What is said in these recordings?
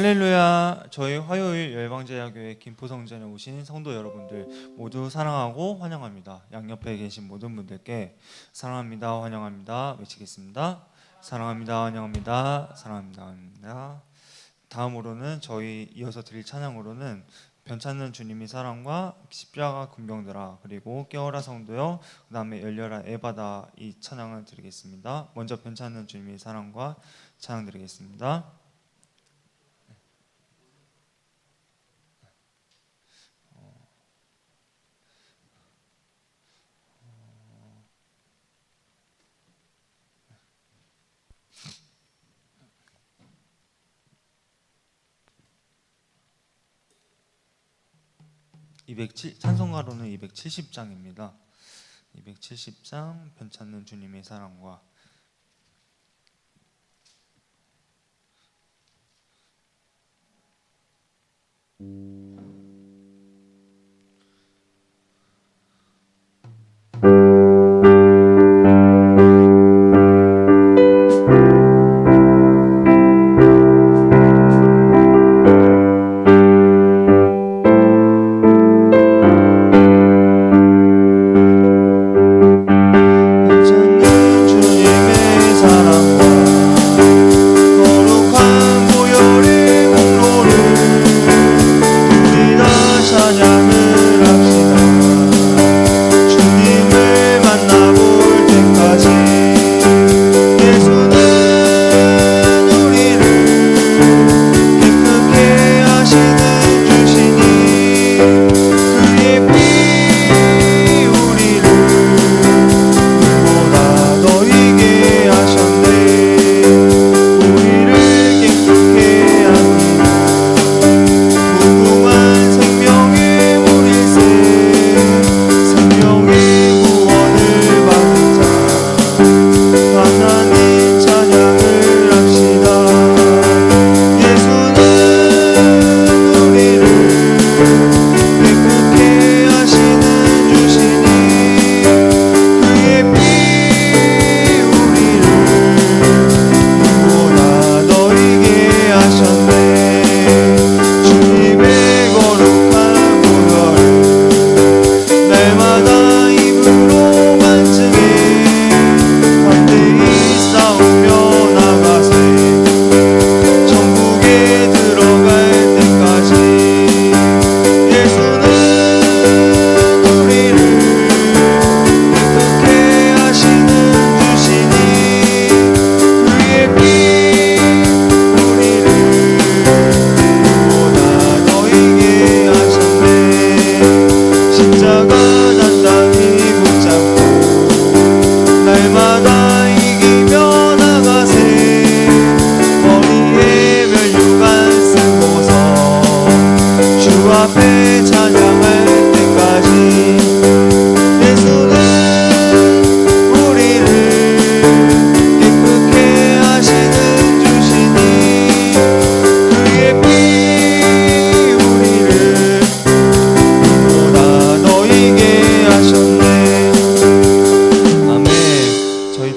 할렐루야. 저희 화요일 열방제야교회 김포성전에 오신 성도 여러분들 모두 사랑하고 환영합니다. 양옆에 계신 모든 분들께 사랑합니다, 환영합니다 외치겠습니다. 사랑합니다, 환영합니다, 사랑합니다, 환영합니다. 다음으로는 저희 이어서 드릴 찬양으로는 변찮는 주님의 사랑과 십자가 군병들아 그리고 깨어라 성도여 그 다음에 열려라 에바다 이 찬양을 드리겠습니다. 먼저 변찮는 주님의 사랑과 찬양 드리겠습니다. 207 찬송가로는 270장입니다. 270장 변찮는 주님의 사랑과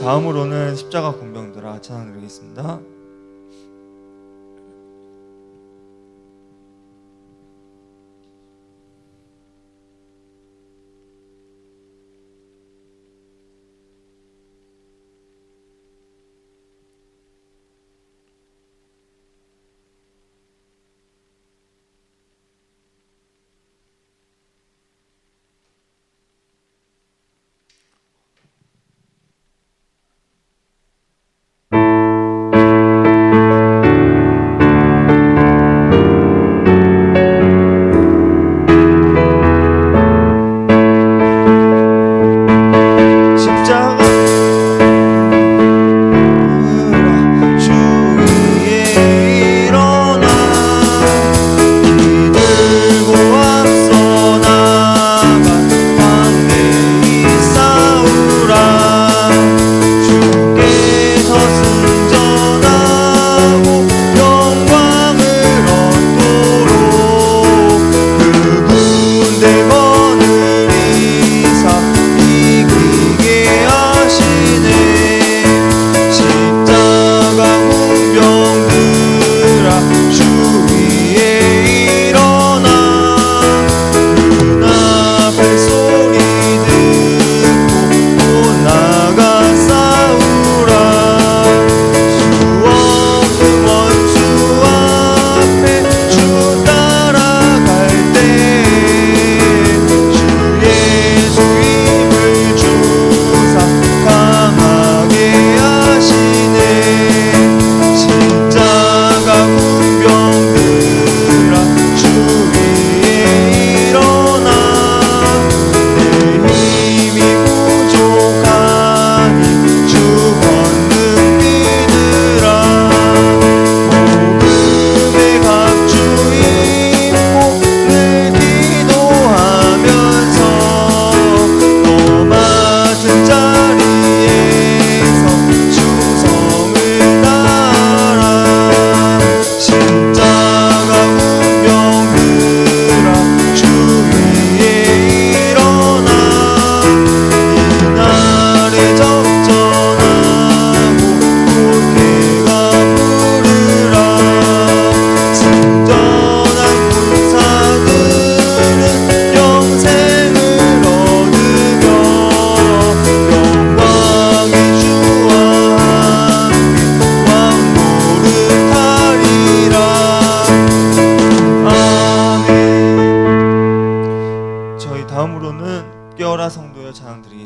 다음으로는 십자가 군병들아 찬양 드리겠습니다.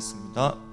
드리겠습니다.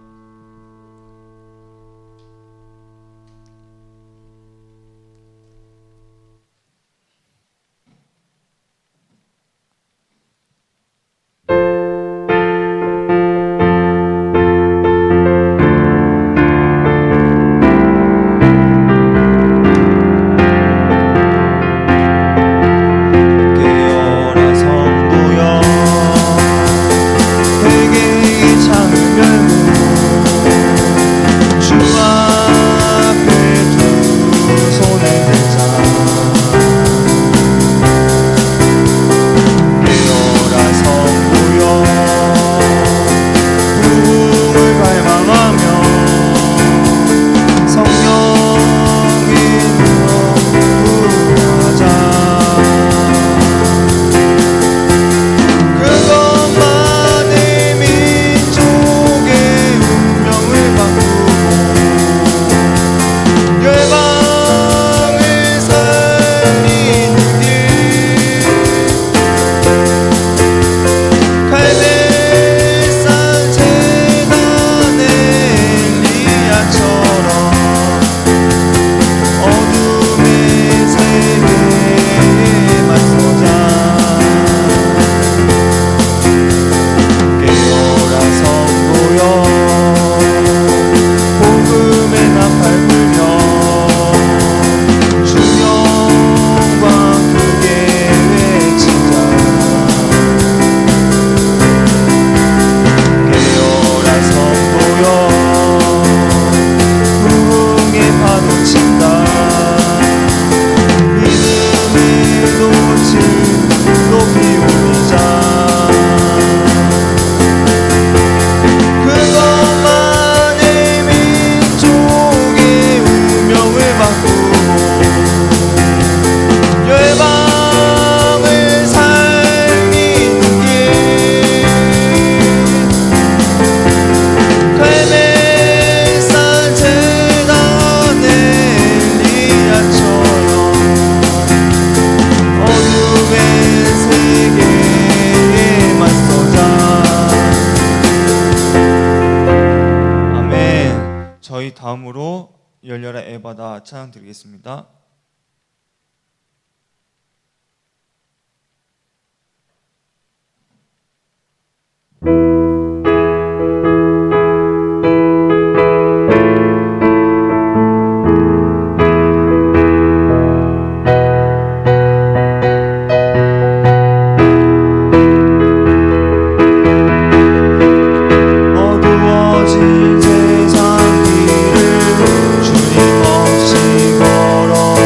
저희 다음으로 열려라 에바다 찬양 드리겠습니다. 어두워진 세상 길을 주님 없이 걸어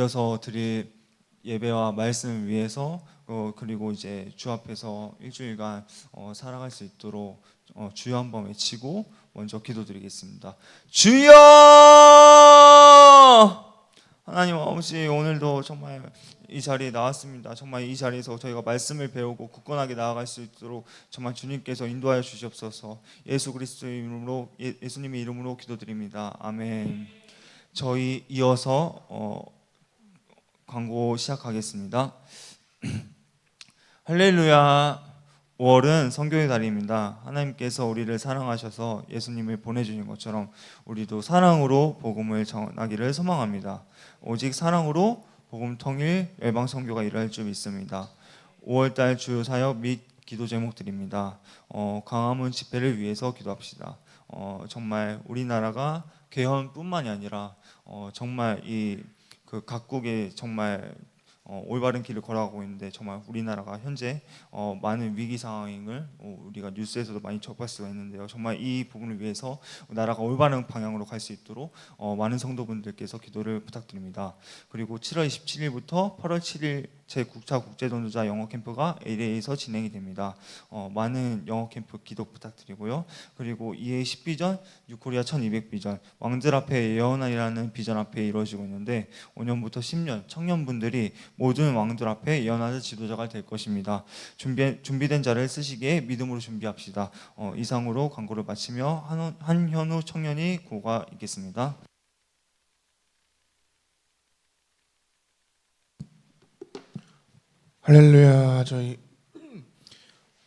이어서 드릴 예배와 말씀을 위해서 그리고 이제 주 앞에서 일주일간 살아갈 수 있도록 주여 한번 외치고 먼저 기도드리겠습니다. 주여! 하나님 아버지, 오늘도 정말 이 자리에 나왔습니다. 정말 이 자리에서 저희가 말씀을 배우고 굳건하게 나아갈 수 있도록 정말 주님께서 인도하여 주시옵소서. 예수 그리스도의 이름으로, 예수님의 이름으로 기도드립니다. 아멘. 저희 이어서 광고 시작하겠습니다. 할렐루야. 5월은 성교의 달입니다. 하나님께서 우리를 사랑하셔서 예수님을 보내주신 것처럼 우리도 사랑으로 복음을 전하기를 소망합니다. 오직 사랑으로 복음 통일 열방 선교가 일어날 줄 믿습니다. 5월달 주요 사역 및 기도 제목들입니다. 광화문 집회를 위해서 기도합시다. 정말 우리나라가 개헌뿐만이 아니라 정말 그 각국의 정말 올바른 길을 걸어가고 있는데 정말 우리나라가 현재 많은 위기 상황을 우리가 뉴스에서도 많이 접할 수가 있는데요. 정말 이 부분을 위해서 나라가 올바른 방향으로 갈 수 있도록 많은 성도분들께서 기도를 부탁드립니다. 그리고 7월 27일부터 8월 7일 제9차 국제전도자 영어 캠프가 LA에서 진행이 됩니다. 많은 영어 캠프 기도 부탁드리고요. 그리고 EA 10비전, 유코리아 1200비전, 왕들 앞에 예언하리라는 비전 앞에 이루어지고 있는데 5년부터 10년 청년분들이 모든 왕들 앞에 예언하는 지도자가 될 것입니다. 준비된 자를 쓰시기에 믿음으로 준비합시다. 이상으로 광고를 마치며 한현우 청년이 구호가 있겠습니다. 할렐루야. 저희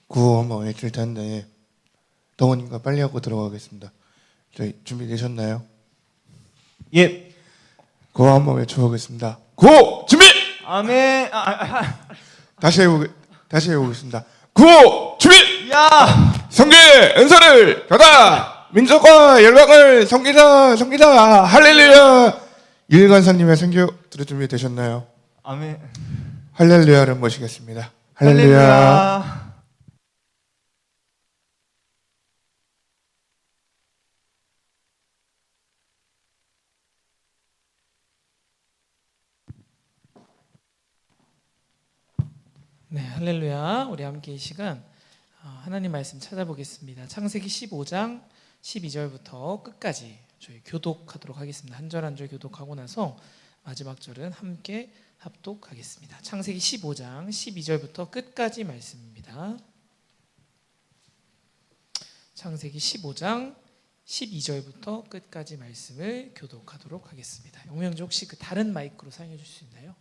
구호 한번 외칠 텐데 덩어님과 빨리 하고 들어가겠습니다. 저희 준비되셨나요? 예. 구호 한번 외쳐보겠습니다. 구호 준비. 아멘. 다시 해보겠습니다. 구호 준비. 야. 성교의 은사를 받아 민족과 열방을 섬기다 할렐루야. 유일관사님의 선교 들을 준비 되셨나요? 아멘. 할렐루야를 모시겠습니다. 할렐루야. 네, 할렐루야. 우리 함께 이 시간 하나님 말씀 찾아보겠습니다. 창세기 15장 12절부터 끝까지 저희 교독하도록 하겠습니다. 한 절 한 절 교독하고 나서 마지막 절은 함께 합독하겠습니다. 창세기 15장 12절부터 끝까지 말씀입니다. 창세기 15장 12절부터 끝까지 말씀을 교독하도록 하겠습니다. 영명주 혹시 그 다른 마이크로 사용해 줄 수 있나요?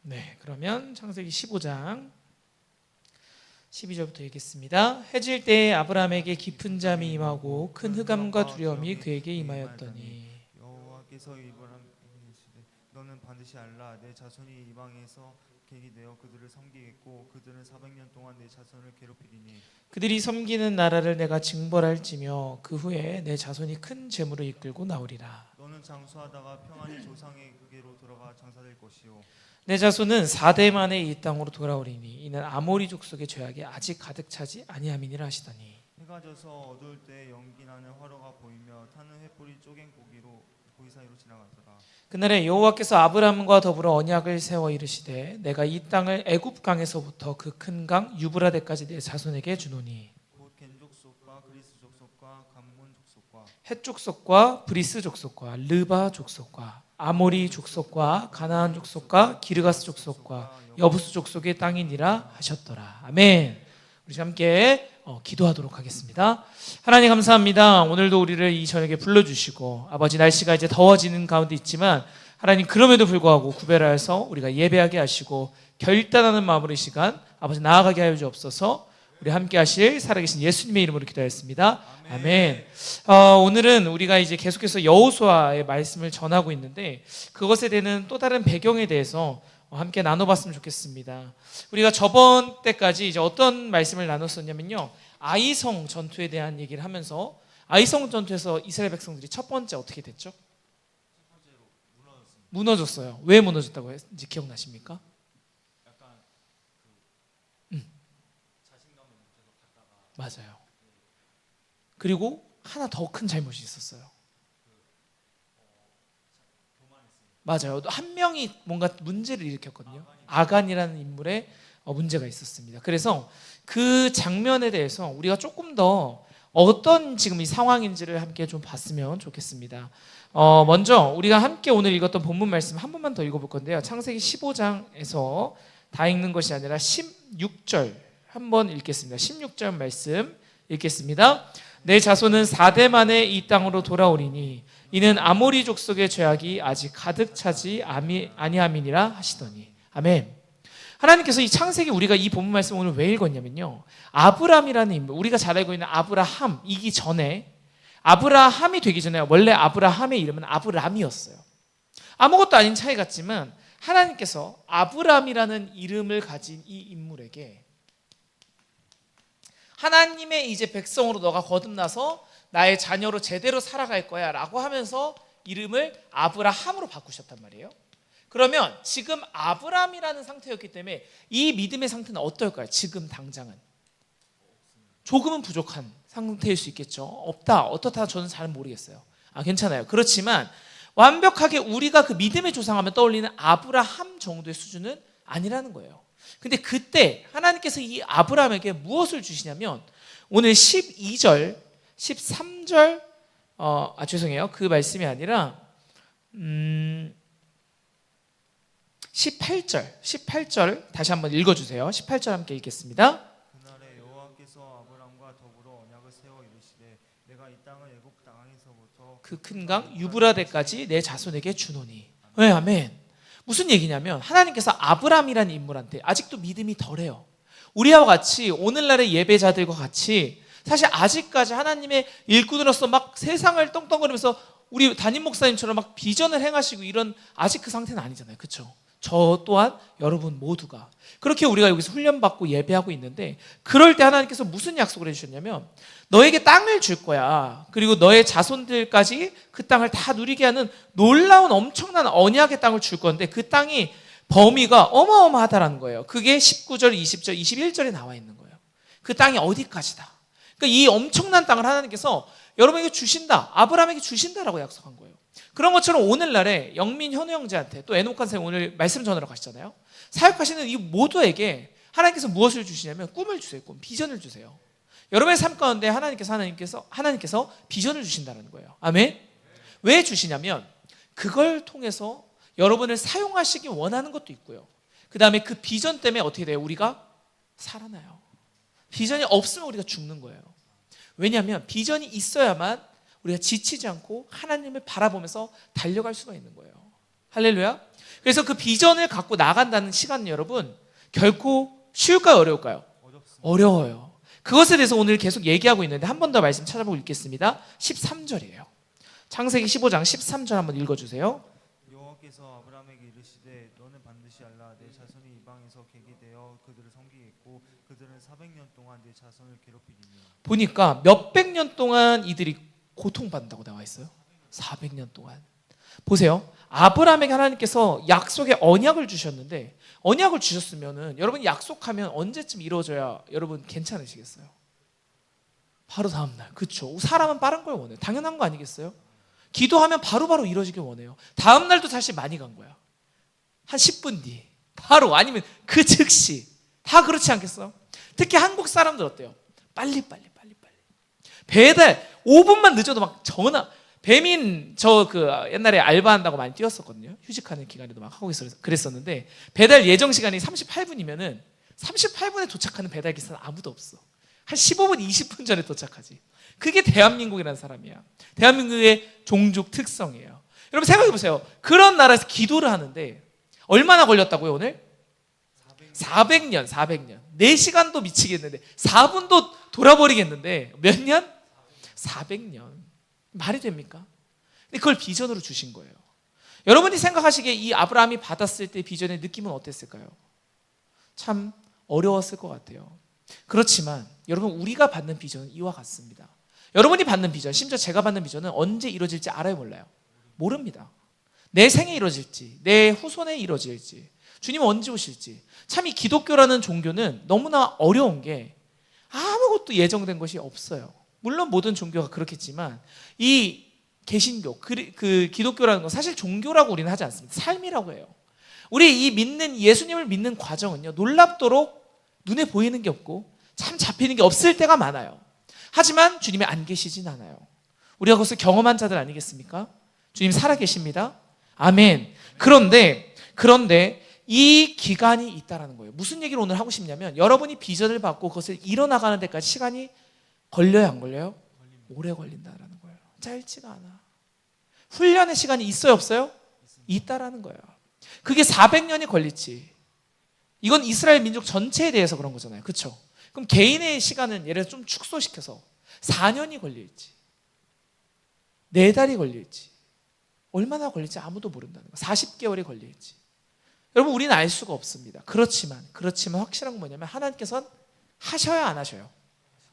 네, 그러면 창세기 15장 12절부터 읽겠습니다. 해질 때에 아브라함에게 깊은 잠이 임하고 큰 흑암과 두려움이 그에게 임하였더니 여호와께서 이브라임에게 이르시되 너는 반드시 알라 내 자손이 이방에서 객이 되어 그들을 섬기겠고 그들은 400년 동안 내 자손을 괴롭히리니 그들이 섬기는 나라를 내가 징벌할지며 그 후에 내 자손이 큰 재물을 이끌고 나오리라. 너는 장수하다가 평안히 조상의 그게로 돌아가 장사될 것이요 내 자손은 4대 만에 이 땅으로 돌아오리니 이는 아모리 족속의 죄악이 아직 가득 차지 아니함이니라 하시더니 해가 져서 어두울 때 연기 나는 화로가 보이며 타는 횃불이 쪼갠 고기 사이로 지나가더라. 그날에 여호와께서 아브라함과 더불어 언약을 세워 이르시되 내가 이 땅을 애굽 강에서부터 그 큰 강 유브라데까지 내 자손에게 주노니 곧 겐 족속과 그리스 족속과 감문 족속과 헷 족속과 브리스 족속과 르바 족속과 아모리 족속과 가나안 족속과 기르가스 족속과 여부스 족속의 땅이니라 하셨더라. 아멘. 우리 함께 기도하도록 하겠습니다. 하나님 감사합니다. 오늘도 우리를 이 저녁에 불러주시고 아버지 날씨가 이제 더워지는 가운데 있지만 하나님 그럼에도 불구하고 구별하여서 우리가 예배하게 하시고 결단하는 마음으로 이 시간 아버지 나아가게 하여 주옵소서. 우리 함께 하실 살아계신 예수님의 이름으로 기도하였습니다. 아멘. 오늘은 우리가 이제 계속해서 여호수아의 말씀을 전하고 있는데 그것에 대한 또 다른 배경에 대해서 함께 나눠봤으면 좋겠습니다. 우리가 저번 때까지 이제 어떤 말씀을 나눴었냐면요, 아이성 전투에 대한 얘기를 하면서 아이성 전투에서 이스라엘 백성들이 첫 번째 어떻게 됐죠? 무너졌어요. 왜 무너졌다고 했는지 기억나십니까? 맞아요. 그리고 하나 더 큰 잘못이 있었어요. 맞아요. 한 명이 뭔가 문제를 일으켰거든요. 아간이라는 인물의 문제가 있었습니다. 그래서 그 장면에 대해서 우리가 조금 더 어떤 지금 이 상황인지를 함께 좀 봤으면 좋겠습니다. 먼저 우리가 함께 오늘 읽었던 본문 말씀 한 번만 더 읽어볼 건데요. 창세기 15장에서 다 읽는 것이 아니라 16절 한번 읽겠습니다. 16절 말씀 읽겠습니다. 내 자손은 4대 만에 이 땅으로 돌아오리니 이는 아모리 족속의 죄악이 아직 가득 차지 아니함이니라 하시더니. 아멘. 하나님께서 이 창세기 우리가 이 본문 말씀 오늘 왜 읽었냐면요, 아브람이라는 인물, 우리가 잘 알고 있는 아브라함이기 전에, 아브라함이 되기 전에 원래 아브라함의 이름은 아브람이었어요. 아무것도 아닌 차이 같지만 하나님께서 아브람이라는 이름을 가진 이 인물에게 하나님의 이제 백성으로 너가 거듭나서 나의 자녀로 제대로 살아갈 거야 라고 하면서 이름을 아브라함으로 바꾸셨단 말이에요. 그러면 지금 아브람이라는 상태였기 때문에 이 믿음의 상태는 어떨까요? 지금 당장은 조금은 부족한 상태일 수 있겠죠. 없다, 어떻다 저는 잘 모르겠어요. 괜찮아요. 그렇지만 완벽하게 우리가 그 믿음의 조상하면 떠올리는 아브라함 정도의 수준은 아니라는 거예요. 근데 그때 하나님께서 이 아브라함에게 무엇을 주시냐면 오늘 12절 13절 죄송해요. 그 말씀이 아니라 18절 다시 한번 읽어주세요. 18절 함께 읽겠습니다. 그날에 여호와께서 아브람과 더불어 언약을 세워 이르시되 내가 이 땅을 애굽 땅에서부터 그 큰 강 유브라데까지 내 자손에게 주노니. 네, 아멘. 무슨 얘기냐면 하나님께서 아브람이라는 인물한테 아직도 믿음이 덜해요. 우리와 같이 오늘날의 예배자들과 같이 사실 아직까지 하나님의 일꾼으로서 막 세상을 떵떵거리면서 우리 담임 목사님처럼 막 비전을 행하시고 이런 아직 그 상태는 아니잖아요. 그렇죠? 저 또한 여러분 모두가 그렇게 우리가 여기서 훈련받고 예배하고 있는데, 그럴 때 하나님께서 무슨 약속을 해주셨냐면 너에게 땅을 줄 거야. 그리고 너의 자손들까지 그 땅을 다 누리게 하는 놀라운 엄청난 언약의 땅을 줄 건데 그 땅이 범위가 어마어마하다라는 거예요. 그게 19절, 20절, 21절에 나와 있는 거예요. 그 땅이 어디까지다. 그러니까 이 엄청난 땅을 하나님께서 여러분에게 주신다, 아브라함에게 주신다라고 약속한 거예요. 그런 것처럼 오늘날에 영민 현우 형제한테 또 애녹한 선생님 오늘 말씀 전하러 가시잖아요. 사역하시는 이 모두에게 하나님께서 무엇을 주시냐면 꿈을 주세요. 꿈, 비전을 주세요. 여러분의 삶 가운데 하나님께서 비전을 주신다는 거예요. 아멘. 왜 주시냐면 그걸 통해서 여러분을 사용하시기 원하는 것도 있고요. 그 다음에 그 비전 때문에 어떻게 돼요? 우리가 살아나요. 비전이 없으면 우리가 죽는 거예요. 왜냐하면 비전이 있어야만 우리가 지치지 않고 하나님을 바라보면서 달려갈 수가 있는 거예요. 할렐루야. 그래서 그 비전을 갖고 나간다는 시간은 여러분 결코 쉬울까요? 어려울까요? 어려워요. 그것에 대해서 오늘 계속 얘기하고 있는데 한 번 더 말씀 찾아보고 읽겠습니다. 13절이에요. 창세기 15장 13절 한번 읽어주세요. 여호와께서 아브람에게 이르시되 너는 반드시 알라 내 자손이 이방에서 객이 되어 그들을 섬기겠고 그들은 400년 동안 내 자손을 괴롭히리니. 보니까 몇백 년 동안 이들이 고통받는다고 나와 있어요. 400년 동안. 보세요. 아브라함에게 하나님께서 약속의 언약을 주셨는데 언약을 주셨으면은 여러분 약속하면 언제쯤 이루어져야 여러분 괜찮으시겠어요? 바로 다음 날. 그렇죠. 사람은 빠른 걸 원해요. 당연한 거 아니겠어요? 기도하면 바로바로 이루어지길 원해요. 다음 날도 사실 많이 간 거야. 한 10분 뒤 바로, 아니면 그 즉시. 다 그렇지 않겠어요? 특히 한국 사람들 어때요? 빨리 배달 5분만 늦어도 막 전화. 배민 저 그 옛날에 알바한다고 많이 뛰었었거든요. 휴직하는 기간에도 막 하고 그랬었는데 배달 예정 시간이 38분이면은 38분에 도착하는 배달 기사는 아무도 없어. 한 15분 20분 전에 도착하지. 그게 대한민국이라는 사람이야. 대한민국의 종족 특성이에요. 여러분 생각해 보세요. 그런 나라에서 기도를 하는데 얼마나 걸렸다고요 오늘? 400년. 4시간도 미치겠는데 4분도 돌아버리겠는데 몇 년? 400년. 말이 됩니까? 근데 그걸 비전으로 주신 거예요. 여러분이 생각하시기에 이 아브라함이 받았을 때 비전의 느낌은 어땠을까요? 참 어려웠을 것 같아요. 그렇지만 여러분 우리가 받는 비전은 이와 같습니다. 여러분이 받는 비전, 심지어 제가 받는 비전은 언제 이루어질지 알아요, 몰라요? 모릅니다. 내 생에 이루어질지, 내 후손에 이루어질지, 주님 언제 오실지. 참 이 기독교라는 종교는 너무나 어려운 게 아무것도 것도 예정된 것이 없어요. 물론 모든 종교가 그렇겠지만 이 개신교, 그 기독교라는 건 사실 종교라고 우리는 하지 않습니다. 삶이라고 해요. 우리 이 믿는 예수님을 믿는 과정은요, 놀랍도록 눈에 보이는 게 없고 참 잡히는 게 없을 때가 많아요. 하지만 주님이 안 계시진 않아요. 우리가 그것을 경험한 자들 아니겠습니까? 주님 살아계십니다. 아멘. 그런데 이 기간이 있다라는 거예요. 무슨 얘기를 오늘 하고 싶냐면, 여러분이 비전을 받고 그것을 이뤄나가는 데까지 시간이 걸려요, 안 걸려요? 오래 걸린다라는 거예요. 짧지가 않아. 훈련의 시간이 있어요, 없어요? 있다라는 거예요. 그게 400년이 걸릴지, 이건 이스라엘 민족 전체에 대해서 그런 거잖아요. 그렇죠? 그럼 개인의 시간은 예를 들어 좀 축소시켜서 4년이 걸릴지, 4달이 걸릴지, 얼마나 걸릴지 아무도 모른다는 거예요. 40개월이 걸릴지. 여러분, 우리는 알 수가 없습니다. 그렇지만 확실한 건 뭐냐면, 하나님께서는 하셔야 안 하셔요?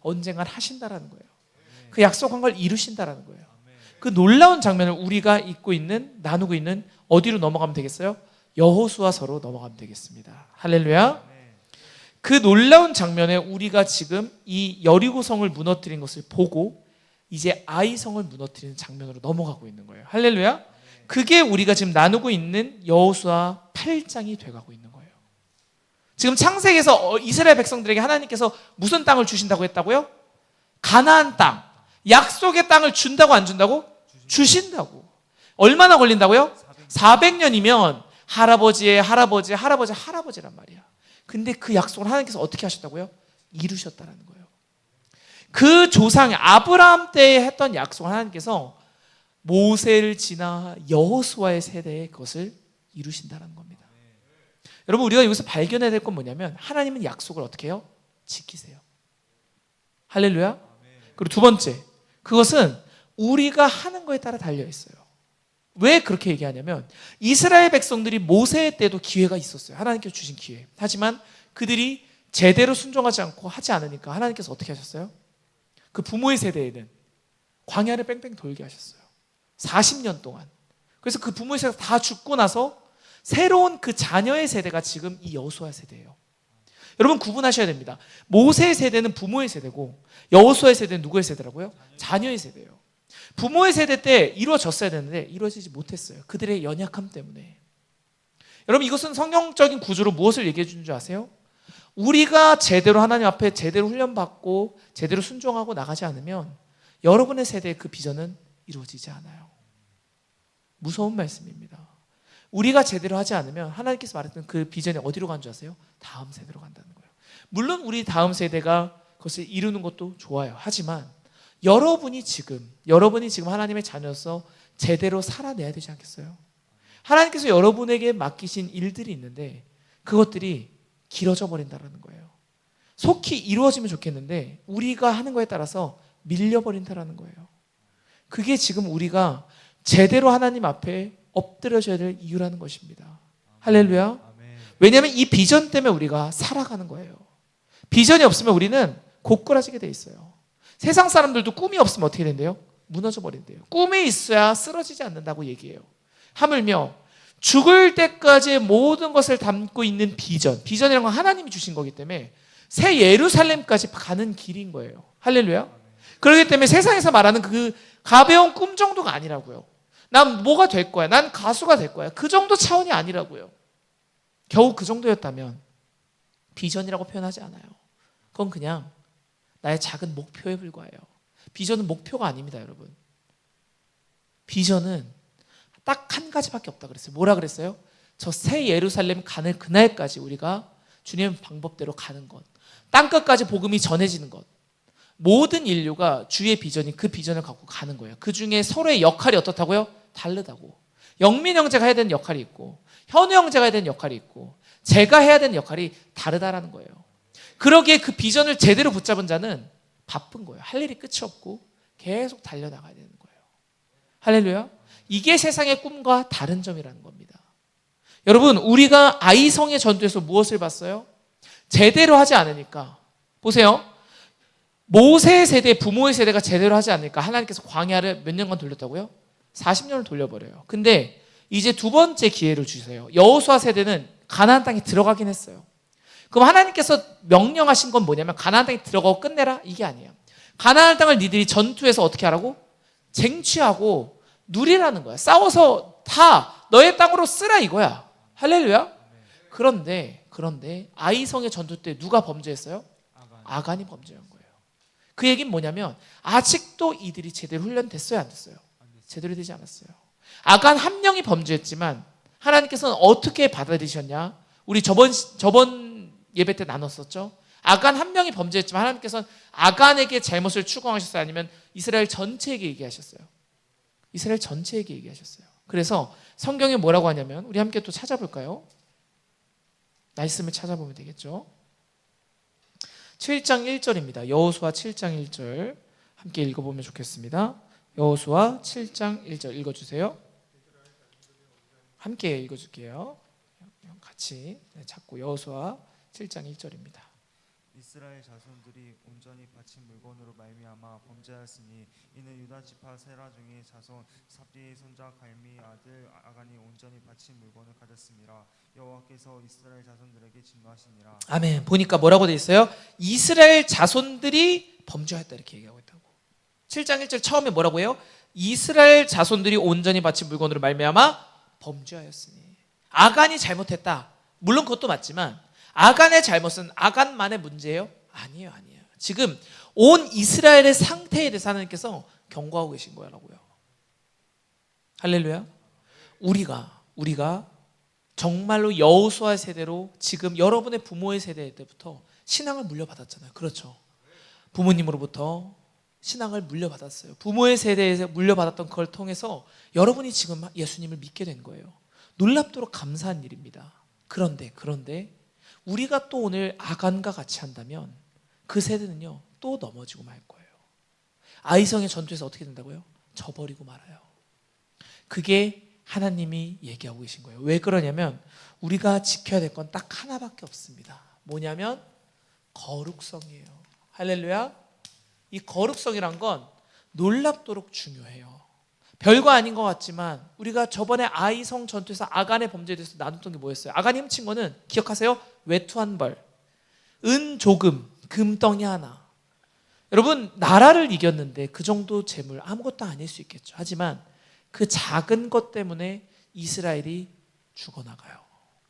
언젠간 하신다라는 거예요. 그 약속한 걸 이루신다라는 거예요. 그 놀라운 장면을 우리가 나누고 있는 어디로 넘어가면 되겠어요? 여호수아서로 넘어가면 되겠습니다. 할렐루야. 그 놀라운 장면에 우리가 지금 이 여리고성을 무너뜨린 것을 보고 이제 아이성을 무너뜨리는 장면으로 넘어가고 있는 거예요. 할렐루야. 그게 우리가 지금 나누고 있는 여호수아 8장이 돼가고 있는 거예요. 지금 창세기에서 이스라엘 백성들에게 하나님께서 무슨 땅을 주신다고 했다고요? 가나안 땅, 약속의 땅을 준다고 안 준다고? 주신다고. 얼마나 걸린다고요? 400년이면 할아버지의 할아버지란 말이야. 근데 그 약속을 하나님께서 어떻게 하셨다고요? 이루셨다는 거예요. 그 조상이 아브라함 때에 했던 약속을 하나님께서 모세를 지나 여호수아의 세대에 그것을 이루신다는 겁니다. 여러분, 우리가 여기서 발견해야 될 건 뭐냐면, 하나님은 약속을 어떻게 해요? 지키세요. 할렐루야. 그리고 두 번째, 그것은 우리가 하는 거에 따라 달려 있어요. 왜 그렇게 얘기하냐면, 이스라엘 백성들이 모세 때도 기회가 있었어요. 하나님께서 주신 기회. 하지만 그들이 제대로 순종하지 않고 하지 않으니까 하나님께서 어떻게 하셨어요? 그 부모의 세대에는 광야를 뺑뺑 돌게 하셨어요. 40년 동안. 그래서 그 부모의 세대가 다 죽고 나서 새로운 그 자녀의 세대가 지금 이 여호수아 세대예요. 여러분, 구분하셔야 됩니다. 모세의 세대는 부모의 세대고, 여호수아의 세대는 누구의 세대라고요? 자녀의 세대예요. 부모의 세대 때 이루어졌어야 되는데 이루어지지 못했어요. 그들의 연약함 때문에. 여러분, 이것은 성경적인 구조로 무엇을 얘기해 주는 줄 아세요? 우리가 제대로 하나님 앞에 제대로 훈련받고 제대로 순종하고 나가지 않으면 여러분의 세대의 그 비전은 이루어지지 않아요. 무서운 말씀입니다. 우리가 제대로 하지 않으면 하나님께서 말했던 그 비전이 어디로 간 줄 아세요? 다음 세대로 간다는 거예요. 물론 우리 다음 세대가 그것을 이루는 것도 좋아요. 하지만 여러분이 지금 하나님의 자녀로서 제대로 살아내야 되지 않겠어요? 하나님께서 여러분에게 맡기신 일들이 있는데 그것들이 길어져 버린다는 거예요. 속히 이루어지면 좋겠는데 우리가 하는 거에 따라서 밀려버린다는 거예요. 그게 지금 우리가 제대로 하나님 앞에 엎드려져야 될 이유라는 것입니다. 할렐루야. 왜냐하면 이 비전 때문에 우리가 살아가는 거예요. 비전이 없으면 우리는 고꾸라지게 돼 있어요. 세상 사람들도 꿈이 없으면 어떻게 된대요? 무너져 버린대요. 꿈이 있어야 쓰러지지 않는다고 얘기해요. 하물며 죽을 때까지 모든 것을 담고 있는 비전이라는 건 하나님이 주신 거기 때문에 새 예루살렘까지 가는 길인 거예요. 할렐루야. 그렇기 때문에 세상에서 말하는 그 가벼운 꿈 정도가 아니라고요. 난 뭐가 될 거야, 난 가수가 될 거야, 그 정도 차원이 아니라고요. 겨우 그 정도였다면 비전이라고 표현하지 않아요. 그건 그냥 나의 작은 목표에 불과해요. 비전은 목표가 아닙니다, 여러분. 비전은 딱 한 가지밖에 없다 그랬어요. 뭐라 그랬어요? 저 새 예루살렘 가는 그날까지 우리가 주님의 방법대로 가는 것, 땅끝까지 복음이 전해지는 것. 모든 인류가 주의 비전이 그 비전을 갖고 가는 거예요. 그 중에 서로의 역할이 어떻다고요? 다르다고. 영민 형제가 해야 되는 역할이 있고, 현우 형제가 해야 되는 역할이 있고, 제가 해야 되는 역할이 다르다라는 거예요. 그러기에 그 비전을 제대로 붙잡은 자는 바쁜 거예요. 할 일이 끝이 없고 계속 달려나가야 되는 거예요. 할렐루야. 이게 세상의 꿈과 다른 점이라는 겁니다. 여러분, 우리가 아이성의 전투에서 무엇을 봤어요? 제대로 하지 않으니까. 보세요. 모세의 세대, 부모의 세대가 제대로 하지 않으니까 하나님께서 광야를 몇 년간 돌렸다고요? 40년을 돌려버려요. 근데 이제 두 번째 기회를 주세요. 여호수아 세대는 가나안 땅에 들어가긴 했어요. 그럼 하나님께서 명령하신 건 뭐냐면 가나안 땅에 들어가고 끝내라 이게 아니에요. 가나안 땅을 니들이 전투에서 어떻게 하라고? 쟁취하고 누리라는 거야. 싸워서 다 너의 땅으로 쓰라 이거야. 할렐루야. 그런데 아이성의 전투 때 누가 범죄했어요? 아간이 범죄한 거예요. 그 얘기는 뭐냐면 아직도 이들이 제대로 훈련됐어요, 안 됐어요? 제대로 되지 않았어요. 아간 한 명이 범죄했지만 하나님께서는 어떻게 받아들이셨냐? 우리 저번 예배 때 나눴었죠. 아간 한 명이 범죄했지만 하나님께서는 아간에게 잘못을 추궁하셨어요? 아니면 이스라엘 전체에게 얘기하셨어요? 이스라엘 전체에게 얘기하셨어요. 그래서 성경에 뭐라고 하냐면 우리 함께 또 찾아볼까요? 말씀을 찾아보면 되겠죠. 7장 1절입니다. 여호수아 7장 1절 함께 읽어보면 좋겠습니다. 여호수아 7장 1절 읽어주세요. 함께 읽어줄게요. 같이 찾고 여호수아 7장 1절입니다. 이스라엘 자손들이 온전히 바친 물건으로 말미암아 범죄하였으니 이는 유다 지파 세라 중에 자손 삽디의 손자 갈미 아들 아간이 온전히 바친 물건을 가졌음이라. 여호와께서 이스라엘 자손들에게 진노하시니라. 아멘. 보니까 뭐라고 돼 있어요? 이스라엘 자손들이 범죄하였다 이렇게 얘기하고 있다고. 7장 1절 처음에 뭐라고 해요? 이스라엘 자손들이 온전히 바친 물건으로 말미암아 범죄하였으니. 아간이 잘못했다. 물론 그것도 맞지만 아간의 잘못은 아간만의 문제예요? 아니에요. 지금 온 이스라엘의 상태에 대해서 하나님께서 경고하고 계신 거라고요. 할렐루야. 우리가 정말로 여호수아 세대로 지금 여러분의 부모의 세대 때부터 신앙을 물려받았잖아요. 그렇죠. 부모님으로부터 신앙을 물려받았어요. 부모의 세대에서 물려받았던 그걸 통해서 여러분이 지금 예수님을 믿게 된 거예요. 놀랍도록 감사한 일입니다. 그런데 우리가 또 오늘 아간과 같이 한다면 그 세대는요 또 넘어지고 말 거예요. 아이성의 전투에서 어떻게 된다고요? 져버리고 말아요. 그게 하나님이 얘기하고 계신 거예요. 왜 그러냐면 우리가 지켜야 될 건 딱 하나밖에 없습니다. 뭐냐면 거룩성이에요. 할렐루야. 이 거룩성이란 건 놀랍도록 중요해요. 별거 아닌 것 같지만 우리가 저번에 아이성 전투에서 아간의 범죄에 대해서 나눴던 게 뭐였어요? 아간이 훔친 거는 기억하세요? 외투 한 벌, 은 조금, 금덩이 하나. 여러분 나라를 이겼는데 그 정도 재물 아무것도 아닐 수 있겠죠. 하지만 그 작은 것 때문에 이스라엘이 죽어나가요.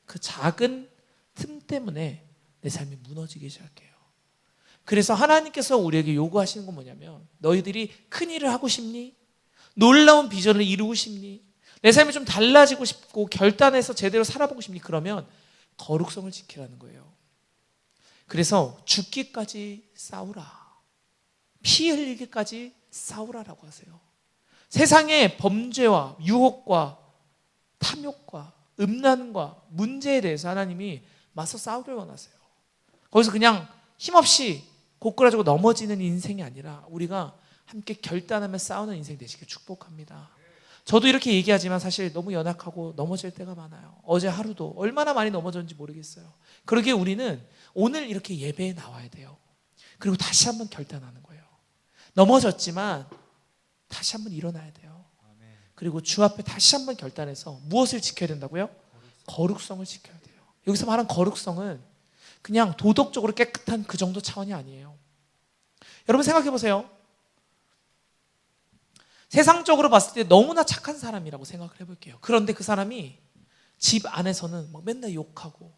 그 작은 틈 때문에 내 삶이 무너지기 시작해요. 그래서 하나님께서 우리에게 요구하시는 건 뭐냐면 너희들이 큰 일을 하고 싶니? 놀라운 비전을 이루고 싶니? 내 삶이 좀 달라지고 싶고 결단해서 제대로 살아보고 싶니? 그러면 거룩성을 지키라는 거예요. 그래서 죽기까지 싸우라. 피 흘리기까지 싸우라라고 하세요. 세상의 범죄와 유혹과 탐욕과 음란과 문제에 대해서 하나님이 맞서 싸우길 원하세요. 거기서 그냥 힘없이 고꾸라지고 넘어지는 인생이 아니라 우리가 함께 결단하며 싸우는 인생 되시길 축복합니다. 저도 이렇게 얘기하지만 사실 너무 연약하고 넘어질 때가 많아요. 어제 하루도 얼마나 많이 넘어졌는지 모르겠어요. 그러기에 우리는 오늘 이렇게 예배에 나와야 돼요. 그리고 다시 한번 결단하는 거예요. 넘어졌지만 다시 한번 일어나야 돼요. 그리고 주 앞에 다시 한번 결단해서 무엇을 지켜야 된다고요? 거룩성을 지켜야 돼요. 여기서 말한 거룩성은 그냥 도덕적으로 깨끗한 그 정도 차원이 아니에요. 여러분 생각해 보세요. 세상적으로 봤을 때 너무나 착한 사람이라고 생각을 해볼게요. 그런데 그 사람이 집 안에서는 막 맨날 욕하고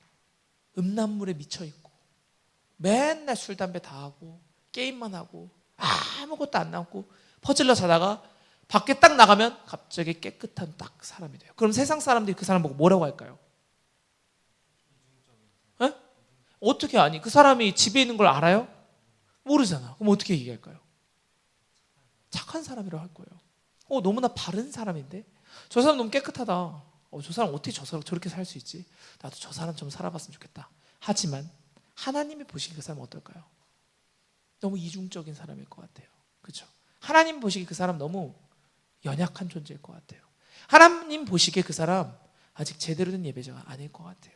음란물에 미쳐있고 맨날 술, 담배 다 하고 게임만 하고 아무것도 안 남고 퍼질러 자다가 밖에 딱 나가면 갑자기 깨끗한 딱 사람이 돼요. 그럼 세상 사람들이 그 사람 보고 뭐라고 할까요? 에? 어떻게 아니? 그 사람이 집에 있는 걸 알아요? 모르잖아. 그럼 어떻게 얘기할까요? 착한 사람이라고 할 거예요. 너무나 바른 사람인데 저 사람 너무 깨끗하다. 저 사람 어떻게 저렇게 살 수 있지? 나도 저 사람처럼 살아봤으면 좋겠다. 하지만 하나님이 보시기에 그 사람은 어떨까요? 너무 이중적인 사람일 것 같아요. 그렇죠? 하나님 보시기에 그 사람 너무 연약한 존재일 것 같아요. 하나님 보시기에 그 사람 아직 제대로 된 예배자가 아닐 것 같아요.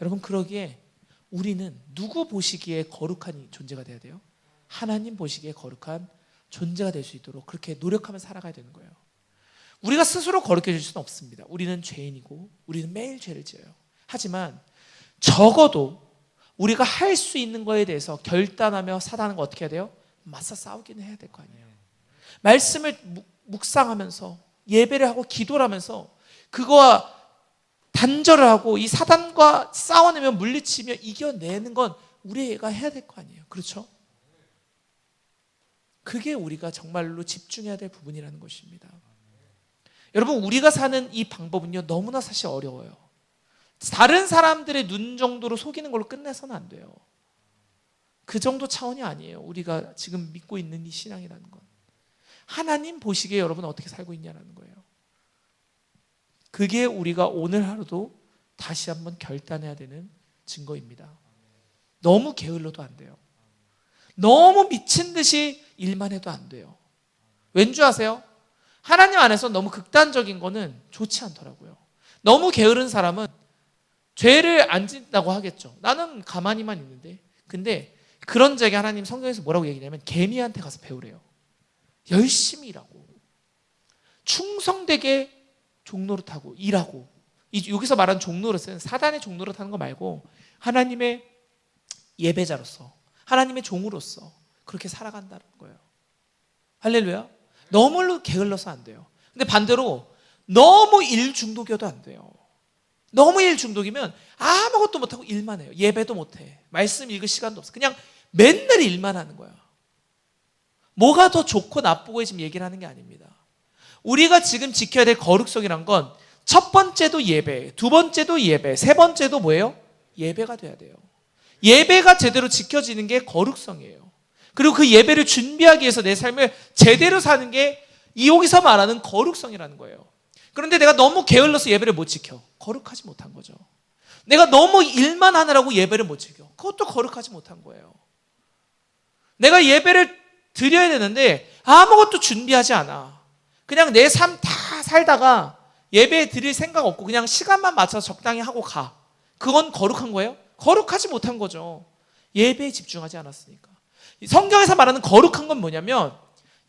여러분 그러기에 우리는 누구 보시기에 거룩한 존재가 돼야 돼요? 하나님 보시기에 거룩한 존재가 될 수 있도록 그렇게 노력하며 살아가야 되는 거예요. 우리가 스스로 거룩해질 수는 없습니다. 우리는 죄인이고 우리는 매일 죄를 지어요. 하지만 적어도 우리가 할 수 있는 거에 대해서 결단하며 사단과 어떻게 해야 돼요? 맞서 싸우기는 해야 될 거 아니에요. 말씀을 묵상하면서 예배를 하고 기도를 하면서 그거와 단절을 하고 이 사단과 싸워내며 물리치며 이겨내는 건 우리가 해야 될 거 아니에요. 그렇죠? 그게 우리가 정말로 집중해야 될 부분이라는 것입니다. 여러분, 우리가 사는 이 방법은요, 너무나 사실 어려워요. 다른 사람들의 눈 정도로 속이는 걸로 끝내서는 안 돼요. 그 정도 차원이 아니에요. 우리가 지금 믿고 있는 이 신앙이라는 건. 하나님 보시기에 여러분 어떻게 살고 있냐라는 거예요. 그게 우리가 오늘 하루도 다시 한번 결단해야 되는 증거입니다. 너무 게을러도 안 돼요. 너무 미친 듯이 일만 해도 안 돼요. 왠지 아세요? 하나님 안에서 너무 극단적인 거는 좋지 않더라고요. 너무 게으른 사람은 죄를 안 짓는다고 하겠죠. 나는 가만히만 있는데. 근데 그런 적에 하나님 성경에서 뭐라고 얘기냐면 개미한테 가서 배우래요. 열심히 일하고 충성되게 종노릇하고 일하고. 여기서 말하는 종노릇은 사단의 종노릇하는 거 말고 하나님의 예배자로서 하나님의 종으로서 그렇게 살아간다는 거예요. 할렐루야. 너무 게을러서 안 돼요. 근데 반대로 너무 일 중독이어도 안 돼요. 너무 일 중독이면 아무것도 못하고 일만 해요. 예배도 못해. 말씀 읽을 시간도 없어. 그냥 맨날 일만 하는 거야. 뭐가 더 좋고 나쁘고 지금 얘기를 하는 게 아닙니다. 우리가 지금 지켜야 될 거룩성이란 건 첫 번째도 예배, 두 번째도 예배, 세 번째도 뭐예요? 예배가 돼야 돼요. 예배가 제대로 지켜지는 게 거룩성이에요. 그리고 그 예배를 준비하기 위해서 내 삶을 제대로 사는 게 여기서 말하는 거룩성이라는 거예요. 그런데 내가 너무 게을러서 예배를 못 지켜. 거룩하지 못한 거죠. 내가 너무 일만 하느라고 예배를 못 지켜. 그것도 거룩하지 못한 거예요. 내가 예배를 드려야 되는데 아무것도 준비하지 않아. 그냥 내 삶 다 살다가 예배 드릴 생각 없고 그냥 시간만 맞춰서 적당히 하고 가. 그건 거룩한 거예요? 거룩하지 못한 거죠. 예배에 집중하지 않았으니까. 성경에서 말하는 거룩한 건 뭐냐면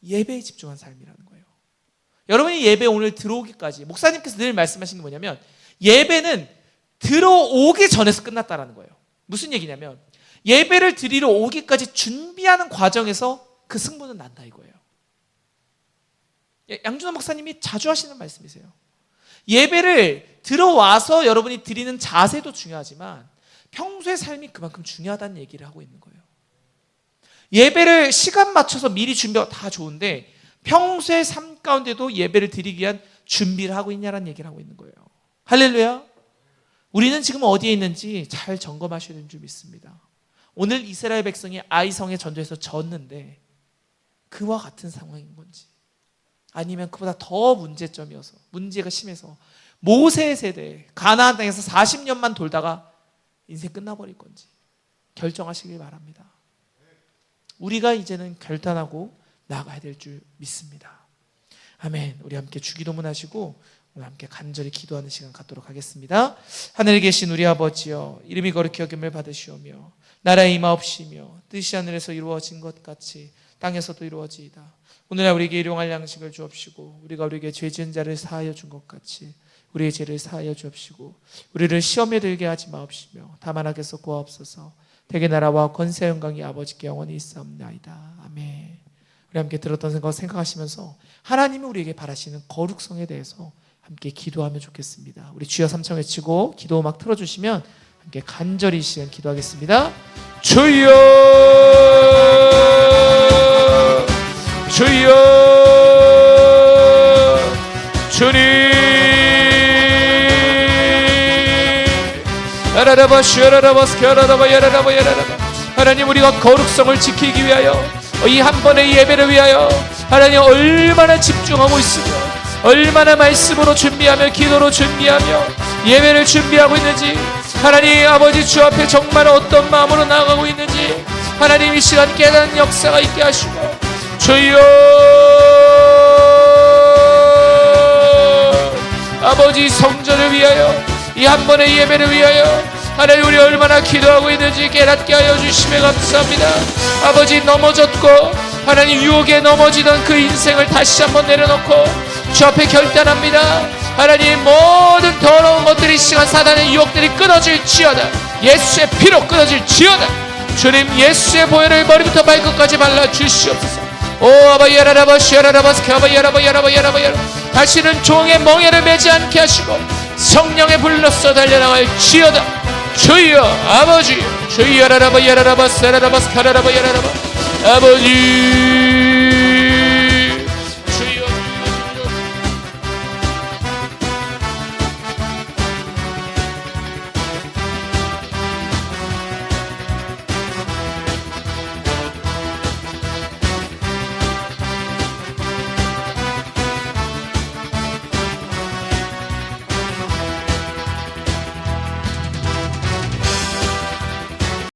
예배에 집중한 삶이라는 거예요. 여러분이 예배 오늘 들어오기까지 목사님께서 늘 말씀하시는 게 뭐냐면 예배는 들어오기 전에서 끝났다라는 거예요. 무슨 얘기냐면 예배를 드리러 오기까지 준비하는 과정에서 그 승부는 난다 이거예요. 양준호 목사님이 자주 하시는 말씀이세요. 예배를 들어와서 여러분이 드리는 자세도 중요하지만 평소의 삶이 그만큼 중요하다는 얘기를 하고 있는 거예요. 예배를 시간 맞춰서 미리 준비가 다 좋은데 평소의 삶 가운데도 예배를 드리기 위한 준비를 하고 있냐라는 얘기를 하고 있는 거예요. 할렐루야. 우리는 지금 어디에 있는지 잘 점검하셔야 되는 줄 믿습니다. 오늘 이스라엘 백성이 아이성의 전투에서 졌는데 그와 같은 상황인 건지 아니면 그보다 더 문제가 심해서 모세 세대 가나안 땅에서 40년만 돌다가 인생 끝나버릴 건지 결정하시길 바랍니다. 우리가 이제는 결단하고 나가야 될 줄 믿습니다. 아멘. 우리 함께 주기도문 하시고 오늘 함께 간절히 기도하는 시간 갖도록 하겠습니다. 하늘에 계신 우리 아버지여, 이름이 거룩히 여김을 받으시오며 나라의 임하옵시며 뜻이 하늘에서 이루어진 것 같이 땅에서도 이루어지이다. 오늘날 우리에게 일용할 양식을 주옵시고 우리가 우리에게 죄 지은 자를 사하여 준 것 같이 우리의 죄를 사하여 주옵시고 우리를 시험에 들게 하지 마옵시며 다만 악에서 구하옵소서. 대개 나라와 권세 영광이 아버지께 영원히 있사옵나이다. 아멘. 우리 함께 들었던 것 생각하시면서 하나님이 우리에게 바라시는 거룩성에 대해서 함께 기도하면 좋겠습니다. 우리 주여 삼창 외치고 기도 음악 틀어주시면 함께 간절히 이 시간 기도하겠습니다. 주여 주여 주님 하나님, 우리가 거룩성을 지키기 위하여 이 한 번의 예배를 위하여 하나님 얼마나 집중하고 있으며 얼마나 말씀으로 준비하며 기도로 준비하며 예배를 준비하고 있는지 하나님 아버지 주 앞에 정말 어떤 마음으로 나아가고 있는지 하나님 이 시간 깨닫는 역사가 있게 하시고 주여 아버지 성전을 위하여 이 한 번의 예배를 위하여 하나님 우리 얼마나 기도하고 있는지 깨닫게 하여 주시며 감사합니다. 아버지 넘어졌고 하나님 유혹에 넘어지던 그 인생을 다시 한번 내려놓고 주 앞에 결단합니다. 하나님 모든 더러운 것들이 불신한 사단의 유혹들이 끊어질지어다. 예수의 피로 끊어질지어다. 주님 예수의 보혈을 머리부터 발끝까지 발라주시옵소서. 오 아바 야라라바 시아라라바 스카바 야라바 야라바 야라바 야라. 다시는 종의 멍에를 매지 않게 하시고 성령의 불로써 달려나갈지어다. 주여 아버지 주여 야라라바 야라라바 세라라바 스카라라바 야라라바 아버지